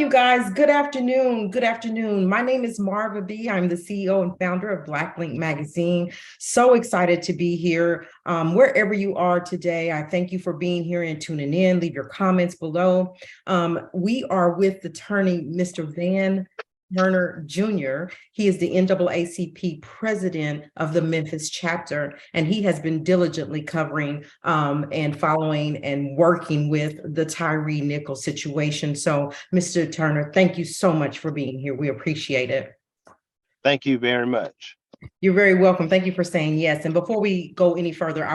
morning, guys. Good afternoon. Good afternoon. My name is Marva B. I'm the CEO and founder of Black Link Magazine. So excited to be here. Wherever you are today, I thank you for being here and tuning in. Leave your comments below. We are with the attorney, Mr. Van Turner Jr. He is the NAACP president of the Memphis chapter, and he has been diligently covering and following and working with the Tyre Nichols situation. So, Mr. Turner, thank you so much for being here. We appreciate it. Thank you very much. You're very welcome. Thank you for saying yes. And before we go any further,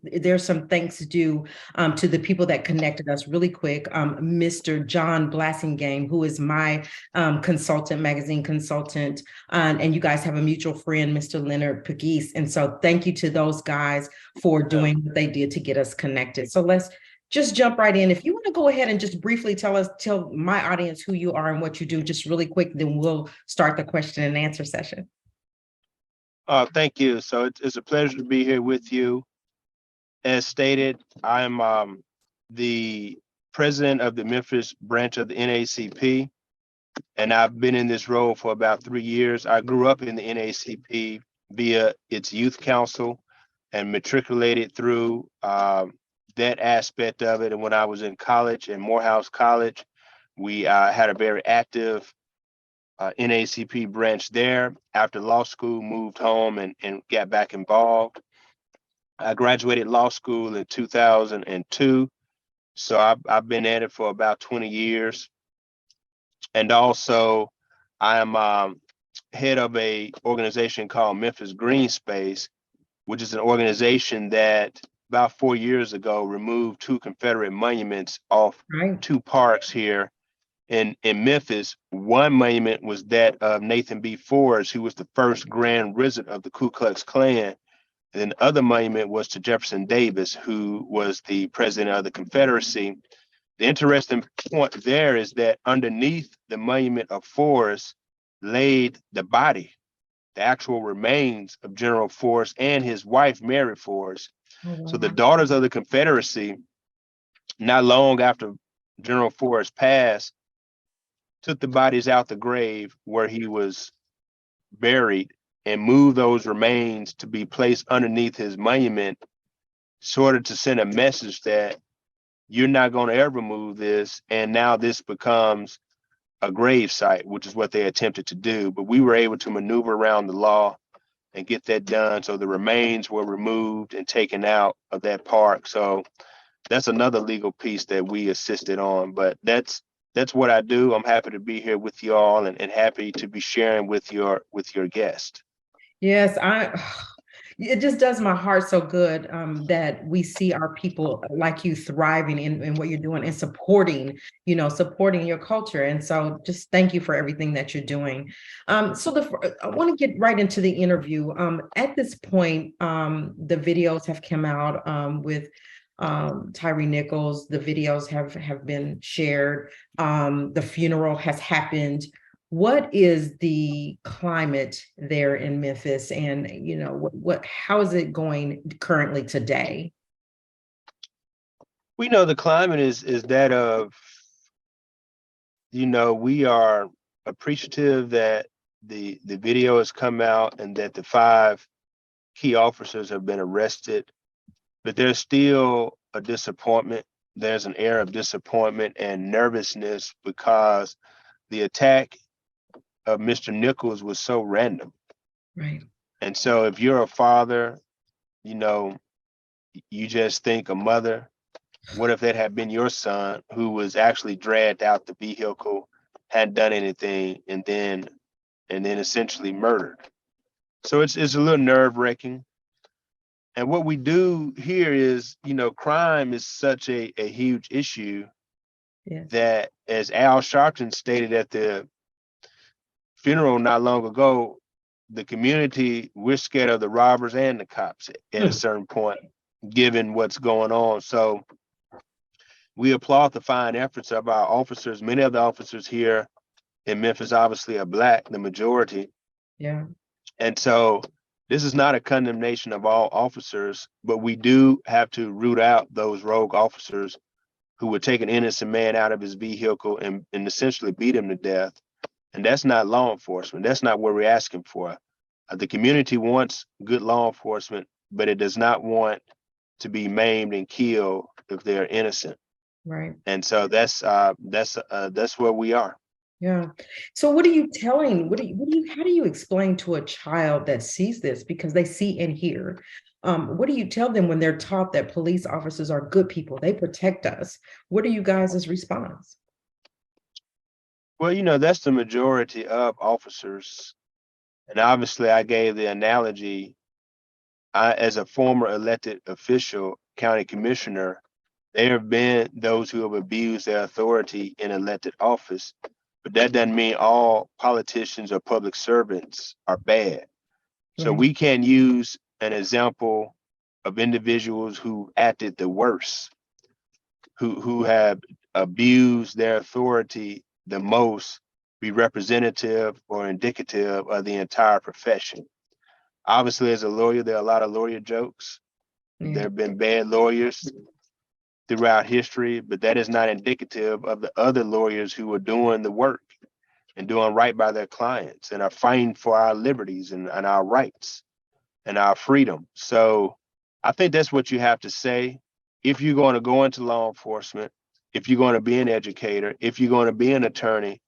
there's some thanks due to the people that connected us really quick. Mr. John Blassingame, who is my magazine consultant, and you guys have a mutual friend, Mr. Leonard Pegues. And so thank you to those guys for doing what they did to get us connected. So let's just jump right in. If you want to go ahead and just briefly tell my audience who you are and what you do, just really quick, then we'll start the question and answer session. Thank you. So it's a pleasure to be here with you. As stated, I'm the president of the Memphis branch of the NAACP, and I've been in this role for about 3 years. I grew up in the NAACP via its youth council and matriculated through that aspect of it. And when I was in college at Morehouse College, we had a very active NAACP branch there. After law school, moved home and got back involved. I graduated law school in 2002. So I've been at it for about 20 years. And also I am head of a organization called MEMPHIS Green Space, which is an organization that about 4 years ago removed 2 Confederate monuments off 2 parks here in Memphis. One monument was that of Nathan B. Forrest, who was the first Grand Wizard of the Ku Klux Klan. And then the other monument was to Jefferson Davis, who was the president of the Confederacy. The interesting point there is that underneath the monument of Forrest laid the body, the actual remains of General Forrest and his wife, Mary Forrest. Oh, wow. So the Daughters of the Confederacy, not long after General Forrest passed, took the bodies out the grave where he was buried and moved those remains to be placed underneath his monument, sort of to send a message that you're not going to ever move this. And now this becomes a grave site, which is what they attempted to do. But we were able to maneuver around the law and get that done. So the remains were removed and taken out of that park. So that's another legal piece that we assisted on. But that's what I do. I'm happy to be here with you all and happy to be sharing with your guest. Yes, it just does my heart so good that we see our people like you thriving in what you're doing and supporting your culture. And so just thank you for everything that you're doing. I want to get right into the interview. At this point, the videos have come out with Tyre Nichols. The videos have been shared. The funeral has happened. What is the climate there in Memphis, and how is it going currently today? We know the climate is that of, we are appreciative that the video has come out and that the 5 key officers have been arrested, but there's still a disappointment. There's an air of disappointment and nervousness because the attack of Mr. Nichols was so random. Right. And so if you're a father, you just think a mother. What if that had been your son who was actually dragged out the vehicle, hadn't done anything, and then essentially murdered? So it's a little nerve-wracking. And what we do here is, crime is such a huge issue. Yes. That, as Al Sharpton stated at the funeral not long ago, the community, we're scared of the robbers and the cops at a certain point, given what's going on. So we applaud the fine efforts of our officers. Many of the officers here in Memphis obviously are Black, the majority. Yeah. And so this is not a condemnation of all officers, but we do have to root out those rogue officers who would take an innocent man out of his vehicle and essentially beat him to death. And that's not law enforcement. That's not what we're asking for. The community wants good law enforcement, but it does not want to be maimed and killed if they're innocent. Right. And so that's where we are. Yeah. So what are you telling, how do you explain to a child that sees this, because they see and hear? What do you tell them when they're taught that police officers are good people? They protect us. What are you guys' response? Well, that's the majority of officers. And obviously I gave the analogy, as a former elected official, county commissioner, there have been those who have abused their authority in elected office, but that doesn't mean all politicians or public servants are bad. So Right. we can use an example of individuals who acted the worst, who have abused their authority the most, be representative or indicative of the entire profession. Obviously, as a lawyer, there are a lot of lawyer jokes. Yeah. There have been bad lawyers throughout history, but that is not indicative of the other lawyers who are doing the work and doing right by their clients and are fighting for our liberties and our rights and our freedom. So I think that's what you have to say. If you're going to go into law enforcement, if you're going to be an educator, if you're going to be an attorney,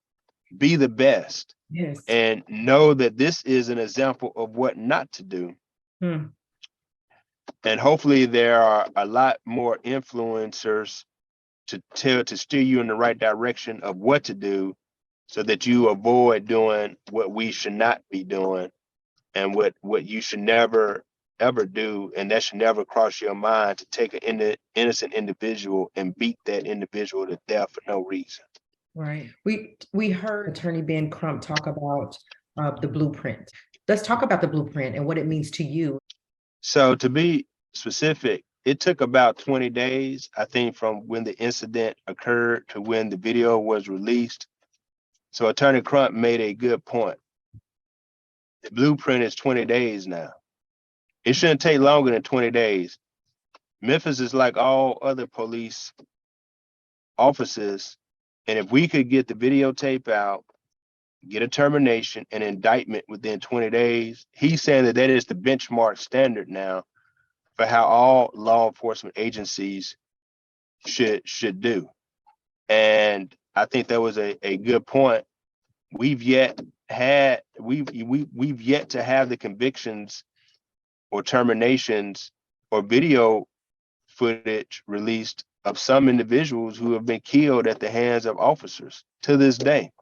be the best. Yes. And know that this is an example of what not to do. Hmm. And hopefully there are a lot more influencers to steer you in the right direction of what to do, so that you avoid doing what we should not be doing, and what you should never ever do, and that should never cross your mind, to take an innocent individual and beat that individual to death for no reason. Right. We heard Attorney Ben Crump talk about the blueprint. Let's talk about the blueprint and what it means to you. So to be specific, it took about 20 days, I think, from when the incident occurred to when the video was released. So Attorney Crump made a good point. The blueprint is 20 days now. It shouldn't take longer than 20 days. Memphis is like all other police offices. And if we could get the videotape out, get a termination and indictment within 20 days, he's saying that is the benchmark standard now for how all law enforcement agencies should do. And I think that was a good point. We've yet to have the convictions or terminations or video footage released of some individuals who have been killed at the hands of officers to this day.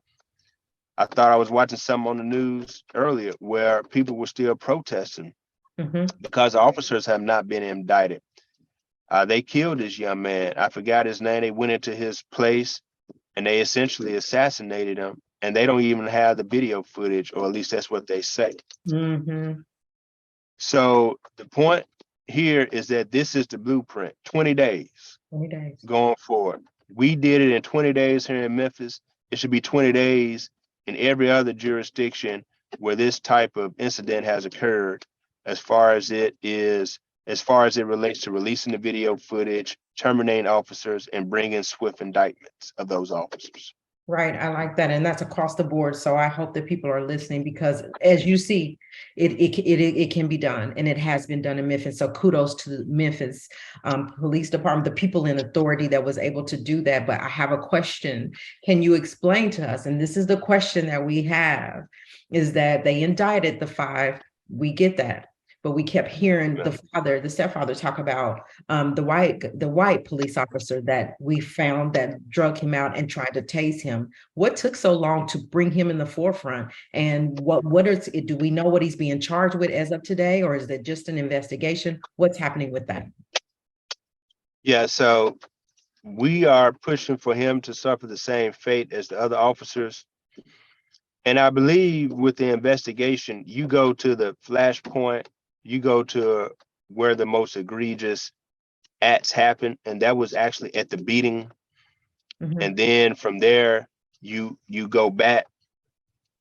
I thought I was watching something on the news earlier where people were still protesting because officers have not been indicted. They killed this young man. I forgot his name. They went into his place and they essentially assassinated him. And they don't even have the video footage, or at least that's what they say. So the point here is that this is the blueprint. 20 days. 20 days going forward. We did it in 20 days here in Memphis. It should be 20 days in every other jurisdiction where this type of incident has occurred, as far as it relates to releasing the video footage, terminating officers, and bringing swift indictments of those officers. Right. I like that. And that's across the board. So I hope that people are listening, because as you see, it can be done, and it has been done in Memphis. So kudos to the Memphis Police Department, the people in authority that was able to do that. But I have a question. Can you explain to us, and this is the question that we have, is that they indicted the 5. We get that. But we kept hearing the stepfather talk about the white police officer that we found that drug him out and tried to tase him. What took so long to bring him in the forefront? And do we know what he's being charged with as of today, or is it just an investigation? What's happening with that? Yeah, so we are pushing for him to suffer the same fate as the other officers. And I believe with the investigation, you go to the flashpoint, you go to where the most egregious acts happen, and that was actually at the beating. And then from there, you go back.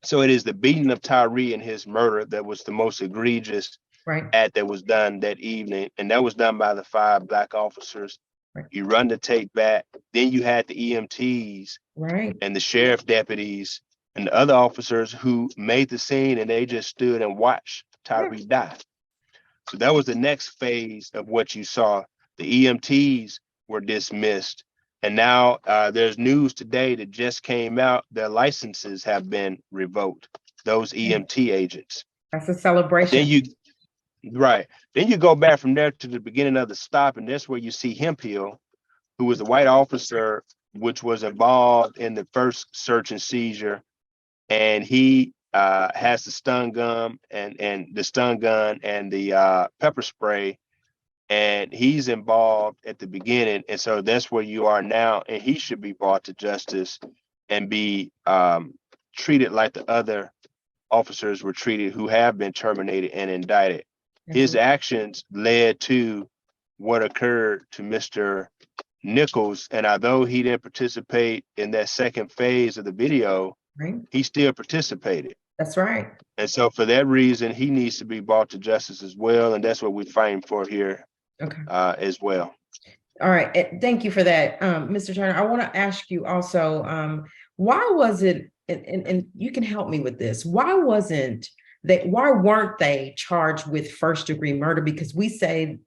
So it is the beating of Tyre and his murder that was the most egregious act that was done that evening, and that was done by the 5 Black officers. Right. You run the tape back. Then you had the EMTs Right. and the sheriff deputies and the other officers who made the scene, and they just stood and watched Tyre die. So that was the next phase of what you saw. The EMTs were dismissed. And now there's news today that just came out. Their licenses have been revoked, those EMT agents. That's a celebration. Then you go back from there to the beginning of the stop, and that's where you see Hemphill, who was the white officer, which was involved in the first search and seizure. And he has the stun gun and the stun gun and the pepper spray, and he's involved at the beginning. And so that's where you are now, and he should be brought to justice and be treated like the other officers were treated who have been terminated and indicted. His actions led to what occurred to Mr. Nichols, and although he didn't participate in that second phase of the video, he still participated. That's right. And so for that reason, he needs to be brought to justice as well. And that's what we're fighting for here as well. All right. Thank you for that, Mr. Turner. I want to ask you also, why was it, and you can help me with this, why weren't they charged with first-degree murder? Because we say,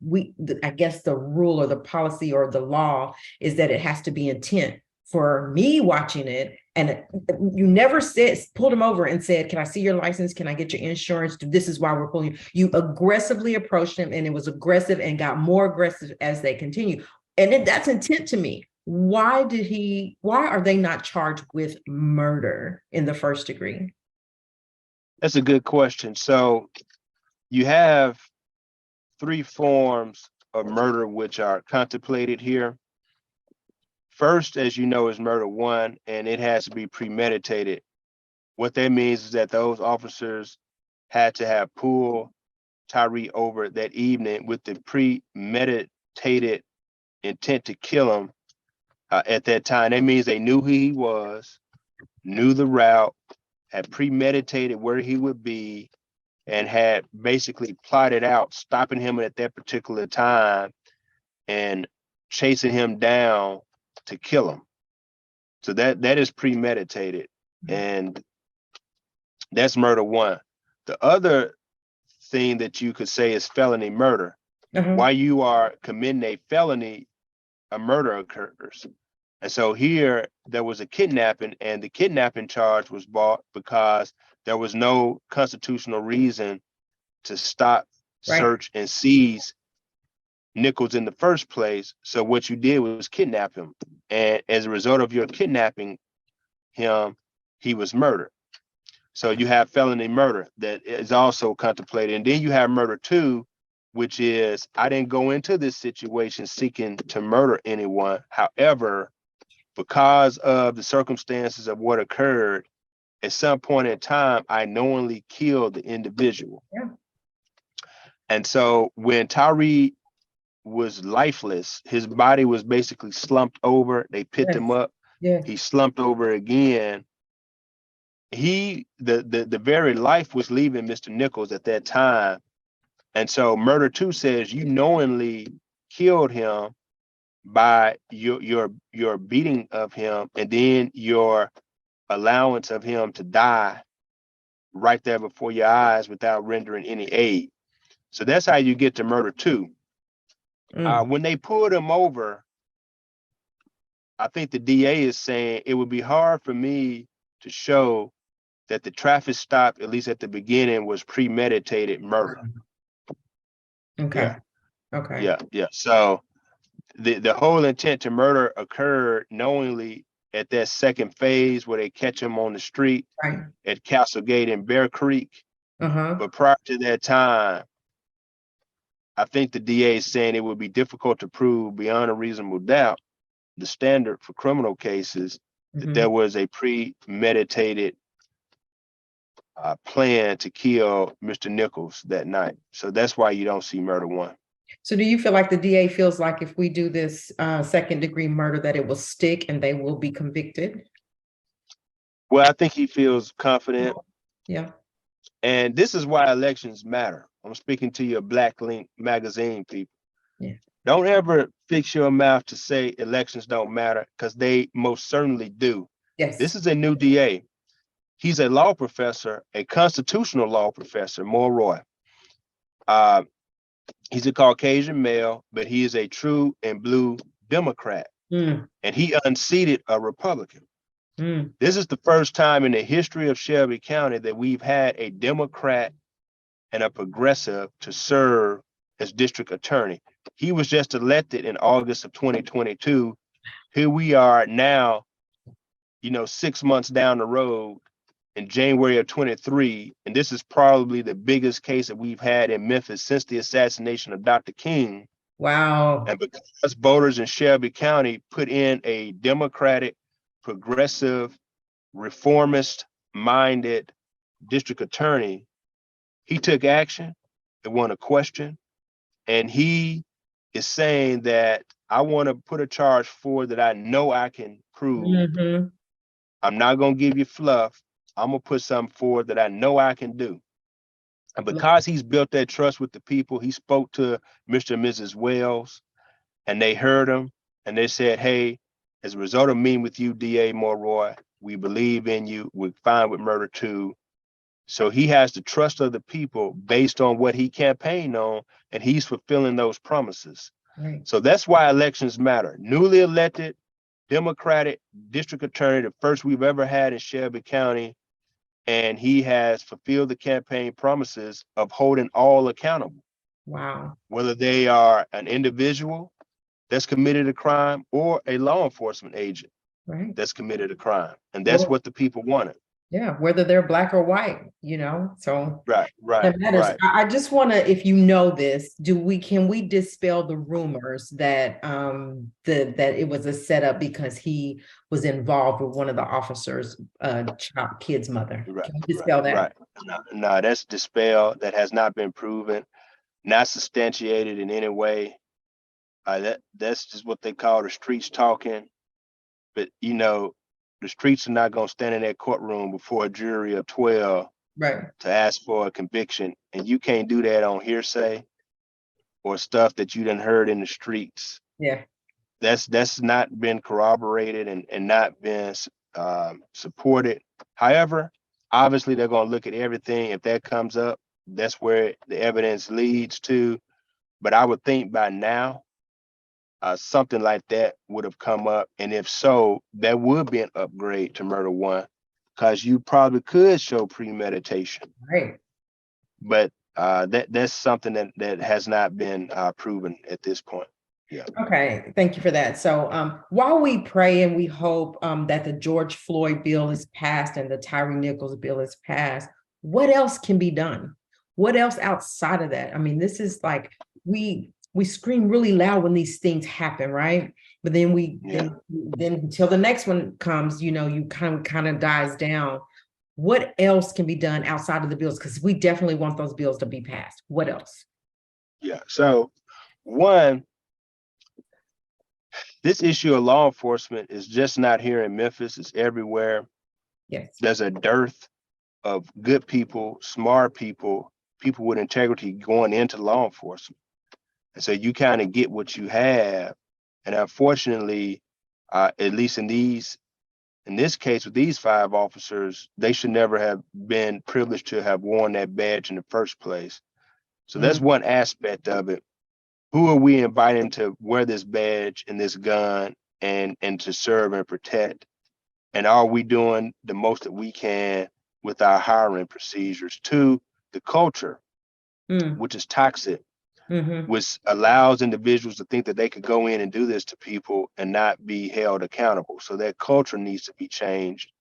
I guess the rule or the policy or the law is that it has to be intent. For me watching it, and you never pulled him over and said, can I see your license? Can I get your insurance? This is why we're pulling you. You aggressively approached him, and it was aggressive and got more aggressive as they continue. And that's intent to me. Why are they not charged with murder in the first degree? That's a good question. So you have 3 forms of murder which are contemplated here. First, as you know, is murder 1, and it has to be premeditated. What that means is that those officers had to have pulled Tyre over that evening with the premeditated intent to kill him at that time. That means they knew who he was, knew the route, had premeditated where he would be, and had basically plotted out stopping him at that particular time and chasing him down to kill him. So that is premeditated, and that's murder 1. The other thing that you could say is felony murder. While you are committing a felony, a murder occurs. And so here there was a kidnapping, and the kidnapping charge was brought because there was no constitutional reason to stop, search, and seize Nichols in the first place. So what you did was kidnap him. And as a result of your kidnapping him, he was murdered. So you have felony murder that is also contemplated. And then you have murder 2, which is, I didn't go into this situation seeking to murder anyone. However, because of the circumstances of what occurred, at some point in time, I knowingly killed the individual. And so when Tyre was lifeless, his body was basically slumped over. They picked him up. He slumped over again. The very life was leaving Mr. Nichols at that time. And so murder 2 says you knowingly killed him by your beating of him, and then your allowance of him to die right there before your eyes without rendering any aid. So that's how you get to murder 2. When they pulled him over, I think the DA is saying it would be hard for me to show that the traffic stop, at least at the beginning, was premeditated murder. So the whole intent to murder occurred knowingly at that second phase where they catch him on the street at Castlegate and Bear Creek. But prior to that time, I think the DA is saying it would be difficult to prove beyond a reasonable doubt the standard for criminal cases that there was a premeditated plan to kill Mr. Nichols that night. So that's why you don't see murder 1. So do you feel like the DA feels like if we do this second degree murder that it will stick and they will be convicted? Well, I think he feels confident. And this is why elections matter. I'm speaking to your Black Link magazine people. Don't ever fix your mouth to say elections don't matter, because they most certainly do. Yes. This is a new DA. He's a law professor, a constitutional law professor, Mulroy. Uh, he's a Caucasian male, but he is a true and blue Democrat, Mm, and he unseated a Republican. mm. This is the first time in the history of Shelby County that we've had a Democrat and a progressive to serve as district attorney. He was just elected in August of 2022. Here we are now, 6 months down the road in January of 23, and this is probably the biggest case that we've had in Memphis since the assassination of Dr. King. Wow. And because voters in Shelby County put in a Democratic, progressive, reformist minded district attorney, he took action. It won a question. And he is saying that I want to put a charge forward that I know I can prove. Mm-hmm. I'm not going to give you fluff. I'm going to put something forward that I know I can do. And because he's built that trust with the people, he spoke to Mr. and Mrs. Wells, and they heard him, and they said, hey, as a result of meeting with you, DA Mulroy, we believe in you. We're fine with murder too. So he has the trust of the people based on what he campaigned on, and he's fulfilling those promises. Right. So that's why elections matter. Newly elected Democratic district attorney, the first we've ever had in Shelby County, and he has fulfilled the campaign promises of holding all accountable. Wow. Whether they are an individual that's committed a crime or a law enforcement agent Right. that's committed a crime. And that's what the people wanted. Yeah, whether they're black or white, so Right, that matters. right. I just want to, if you know this, can we dispel the rumors that that it was a setup because he was involved with one of the officers' kid's mother? Right, Can we dispel that? right. No, that's dispelled. That has not been proven, not substantiated in any way. That's just what they call the streets talking. But the streets are not going to stand in that courtroom before a jury of 12 Right. to ask for a conviction, and you can't do that on hearsay or stuff that you done heard in the streets. Yeah. That's not been corroborated and not been supported. However, obviously they're going to look at everything. If that comes up, that's where the evidence leads to. But I would think by now, something like that would have come up. And if so, that would be an upgrade to murder one, because you probably could show premeditation. Right. But that's something that has not been proven at this point. Yeah. Okay, thank you for that. So while we pray and we hope that the George Floyd bill is passed and the Tyre Nichols bill is passed, what else can be done? What else outside of that? I mean, this is like we scream really loud when these things happen, right? But then then until the next one comes, you kind of dies down. What else can be done outside of the bills? Because we definitely want those bills to be passed. What else? Yeah. So one, this issue of law enforcement is just not here in Memphis. It's everywhere. Yes. There's a dearth of good people, smart people, people with integrity going into law enforcement. And so you kind of get what you have. And unfortunately, at least in this case with these 5 officers, they should never have been privileged to have worn that badge in the first place. So that's one aspect of it. Who are we inviting to wear this badge and this gun and to serve and protect? And are we doing the most that we can with our hiring procedures? 2, the culture, which is toxic, which allows individuals to think that they could go in and do this to people and not be held accountable. So that culture needs to be changed.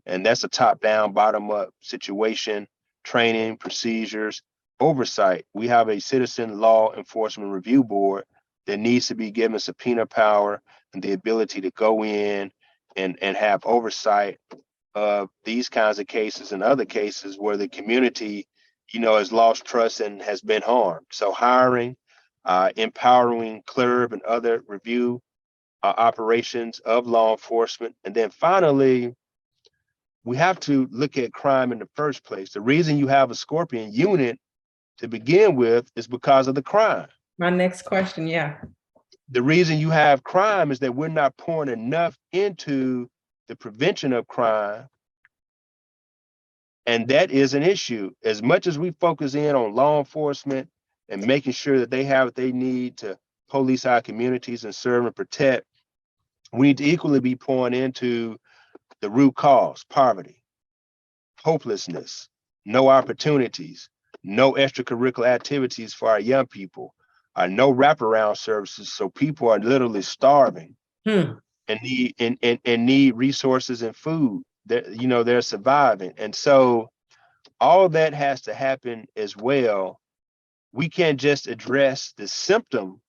And that's a top-down, bottom-up situation, training, procedures, oversight. We have a citizen law enforcement review board that needs to be given subpoena power and the ability to go in and have oversight of these kinds of cases and other cases where the community, has lost trust and has been harmed. So hiring, empowering CLERB and other review operations of law enforcement. And then finally, we have to look at crime in the first place. The reason you have a Scorpion unit to begin with is because of the crime. My next question, yeah. The reason you have crime is that we're not pouring enough into the prevention of crime. And that is an issue. As much as we focus in on law enforcement and making sure that they have what they need to police our communities and serve and protect, we need to equally be pouring into the root cause: poverty, hopelessness, no opportunities, no extracurricular activities for our young people, no wraparound services. So people are literally starving and need resources and food. They're surviving. And so all that has to happen as well. We can't just address the symptom.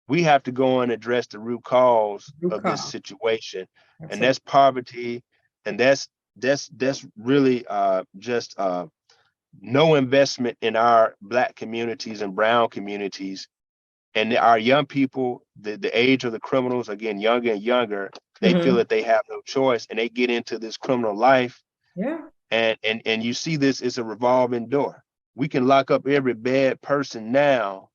We have to go and address the root cause of this situation. And that's poverty. And that's really just no investment in our Black communities and brown communities. And our young people, the age of the criminals, again, younger and younger, they feel that they have no choice and they get into this criminal life. Yeah. And you see this is a revolving door. We can lock up every bad person now,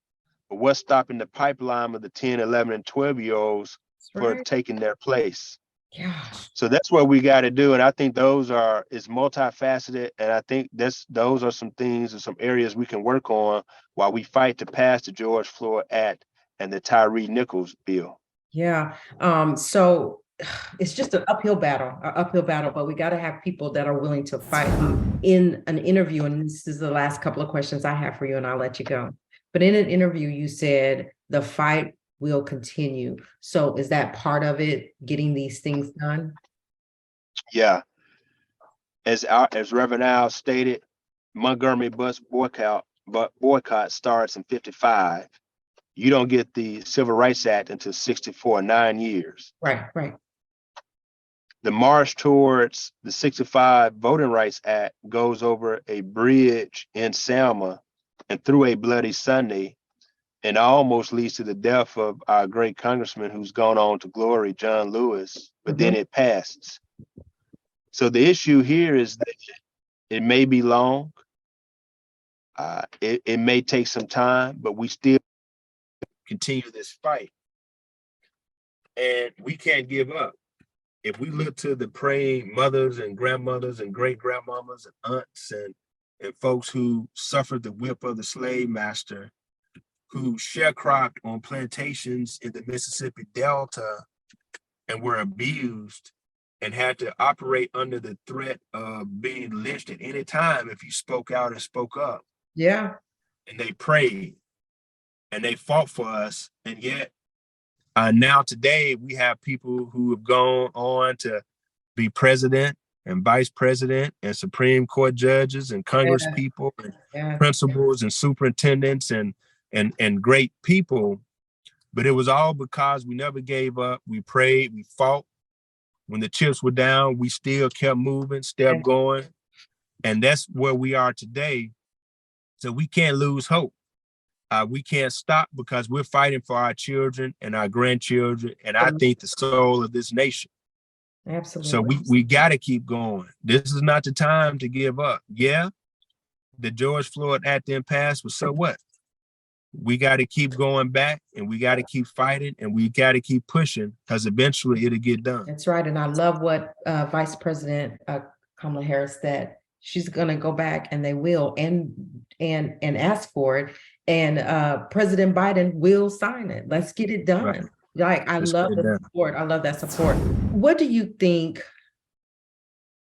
but what's stopping the pipeline of the 10, 11, and 12-year-olds for taking their place? Gosh. So that's what we got to do. And I think it's multifaceted. And I think those are some things and some areas we can work on while we fight to pass the George Floyd Act and the Tyre Nichols bill. Yeah. So it's just an uphill battle, but we got to have people that are willing to fight. In an interview, and this is the last couple of questions I have for you, and I'll let you go. But in an interview, you said the fight will continue. So is that part of it, getting these things done? Yeah. As Reverend Al stated, Montgomery bus boycott starts in 55. You don't get the Civil Rights Act until 64, 9 years. Right. The march towards the 65 Voting Rights Act goes over a bridge in Selma and through a bloody Sunday, and almost leads to the death of our great congressman who's gone on to glory, John Lewis, but then it passes. So the issue here is that it may be long, it may take some time, but we still continue this fight. And we can't give up. If we look to the praying mothers and grandmothers and great grandmamas and aunts and folks who suffered the whip of the slave master, who sharecropped on plantations in the Mississippi Delta and were abused and had to operate under the threat of being lynched at any time if you spoke out and spoke up. Yeah. And they prayed and they fought for us. And yet now today we have people who have gone on to be president and vice president and Supreme Court judges and Congress people and principals and superintendents and great people. But it was all because we never gave up. We prayed, we fought. When the chips were down, we still kept moving, kept going. And that's where we are today. So we can't lose hope. We can't stop because we're fighting for our children and our grandchildren, and I think the soul of this nation. Absolutely. So we got to keep going. This is not the time to give up. Yeah, the George Floyd Act then passed, but so what? We got to keep going back, and we got to keep fighting, and we got to keep pushing, because eventually it'll get done. That's right. And I love what Vice President Kamala Harris said. She's going to go back, and they will, and ask for it. And President Biden will sign it. Let's get it done. Right. Like, I love the support. I love that support. What do you think?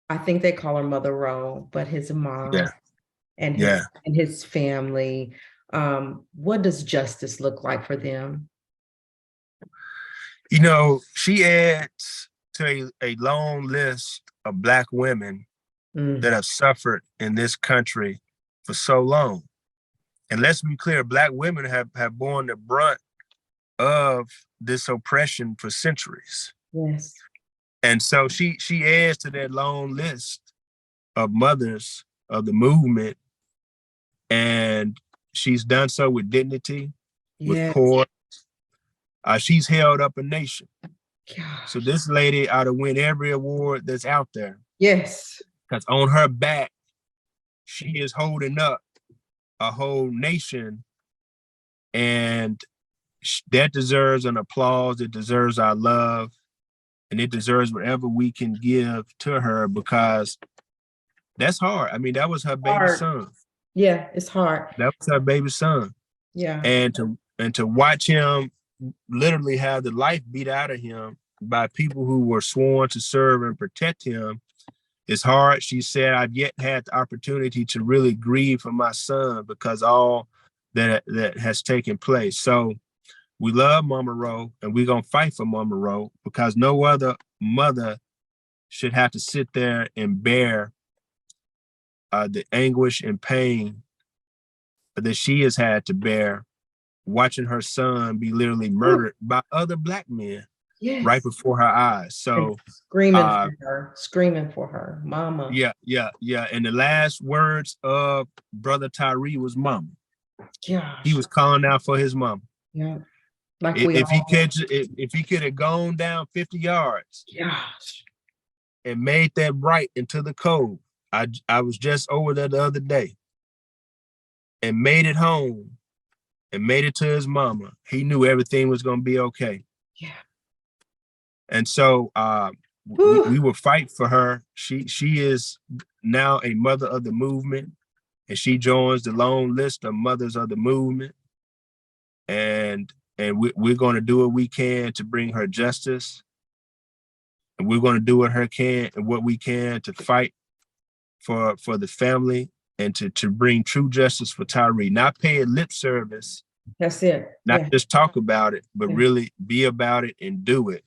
I think they call her Mother Rowe, but his mom and his family. What does justice look like for them? You know, she adds to a long list of Black women that have suffered in this country for so long. And let's be clear, Black women have borne the brunt of this oppression for centuries. Yes. And so she adds to that long list of mothers of the movement, and she's done so with dignity, with poise. She's held up a nation. Gosh. So this lady ought to win every award that's out there. Yes. Because on her back, she is holding up a whole nation, and that deserves an applause. It deserves our love, and it deserves whatever we can give to her, because that's hard. I mean, that was her baby Hard. son. Yeah, it's hard. That was her baby son. Yeah. And to watch him literally have the life beat out of him by people who were sworn to serve and protect him is hard. She said, I've yet had the opportunity to really grieve for my son because all that has taken place. So we love Mama Ro, and we're going to fight for Mama Ro, because no other mother should have to sit there and bear the anguish and pain that she has had to bear, watching her son be literally murdered by other Black men right before her eyes. So screaming for her, mama. Yeah. And the last words of Brother Tyre was mama. Gosh. He was calling out for his mama. Yeah. Like if he could have gone down 50 yards, gosh, and made that right into the cove. I was just over there the other day, and made it home and made it to his mama. He knew everything was going to be okay. Yeah. And so we will fight for her. She is now a mother of the movement, and she joins the long list of mothers of the movement. And we're going to do what we can to bring her justice. And we're going to do what we can to fight for the family, and to bring true justice for Tyre. Not pay lip service. That's it. Not just talk about it, but really be about it and do it.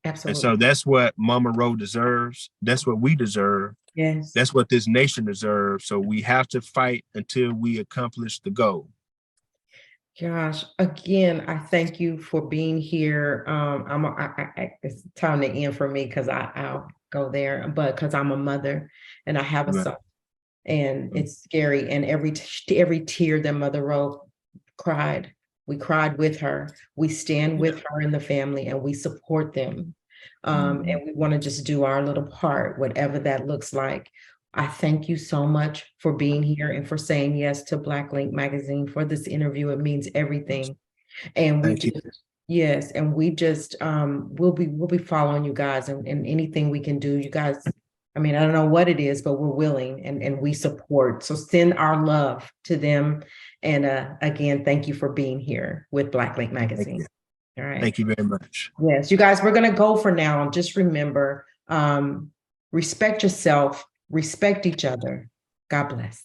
Absolutely. And so that's what Mama Ro deserves. That's what we deserve. Yes. That's what this nation deserves. So we have to fight until we accomplish the goal. Gosh, again, I thank you for being here. It's time to end for me, because I'll go there, but because I'm a mother and I have a son, and it's scary. And every tear that Mother Ro cried, we cried with her. We stand with her and the family, and we support them. And we want to just do our little part, whatever that looks like. I thank you so much for being here and for saying yes to Black Link Magazine for this interview. It means everything. And we'll be following you guys, and anything we can do. You guys, I mean, I don't know what it is, but we're willing, and we support. So send our love to them. And again, thank you for being here with Black Link Magazine. All right. Thank you very much. Yes, you guys, we're going to go for now. Just remember, respect yourself, respect each other. God bless.